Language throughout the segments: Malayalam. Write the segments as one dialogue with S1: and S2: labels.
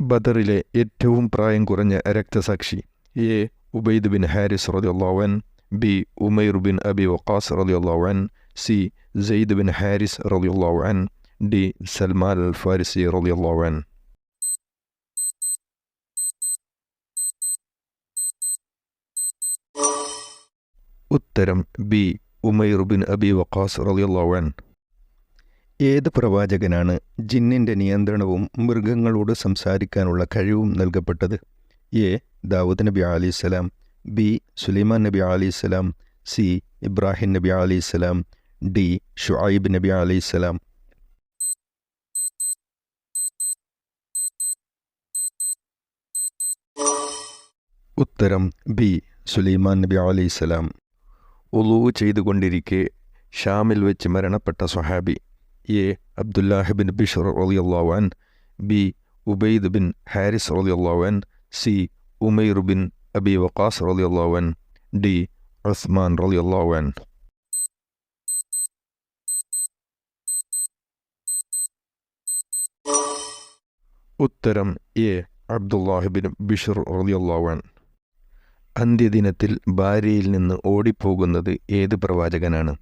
S1: ബദറിലെ ഏറ്റവും പ്രായം കുറഞ്ഞ രക്തസാക്ഷി? എ. ഉബൈദ് ബിൻ ഹാരിസ് റളിയല്ലാഹു അൻ. B. Umair bin Abi Waqqas റളിയല്ലാഹു അൻ. സി. സെയ്ദ് ബിൻ ഹാരിസ് റളിയല്ലാഹു അൻ. ഡി. സൽമാൻ അൽ ഫാരിസി റളിയല്ലാഹു അൻ. ഉത്തരം B. Umair bin Abi Waqqas റളിയല്ലാഹു അൻ. ഏത് പ്രവാചകനാണ് ജിന്നിൻ്റെ നിയന്ത്രണവും മൃഗങ്ങളോട് സംസാരിക്കാനുള്ള കഴിവും നൽകപ്പെട്ടത്? എ. ദാവൂദ് നബി അലൈഹിസ്സലാം. ബി. സുലൈമാൻ നബി അലൈഹിസ്സലാം. സി. ഇബ്രാഹിം നബി അലൈഹിസ്സലാം. ഡി. ഷുഐബ് നബി അലൈഹിസ്സലാം. ഉത്തരം ബി. സുലൈമാൻ നബി അലൈഹിസ്സലാം. ഉളൂ ചെയ്തുകൊണ്ടിരിക്കെ ഷാമിൽ വെച്ച് മരണപ്പെട്ട സ്വഹാബി? എ. അബ്ദുല്ലാഹ് ബിൻ ബിഷ്ർ റളിയല്ലാഹു അൻ. ബി. ഉബൈദ് ബിൻ ഹാരിസ് റളിയല്ലാഹു അൻ. C. Umair bin Abi Waqqas റളിയല്ലാഹു അൻ. ഡി. ഉസ്മാൻ റളിയല്ലാഹു അൻ. ഉത്തരം എ. അബ്ദുല്ലാഹ് ബിൻ ബിഷ്ർ റളിയല്ലാഹു അൻ. അന്ത്യദിനത്തിൽ ഭാര്യയിൽ നിന്ന് ഓടിപ്പോകുന്നത് ഏത് പ്രവാചകനാണ്?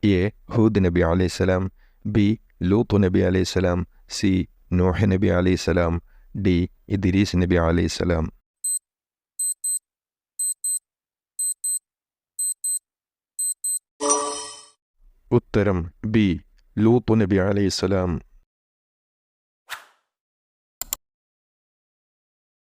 S1: എ. ഹൂദ് നബി അലൈഹിസ്സലാം. ബി. ലൂത്ത് നബി അലൈഹിസ്സലാം. സി. നൂഹ് നബി അലൈഹിസ്സലാം. ഡി. ഇദ്രീസ് നബി അലൈഹിസ്സലാം. ഉത്തരം ബി. ലൂത്ത് നബി അലൈഹിസ്സലാം.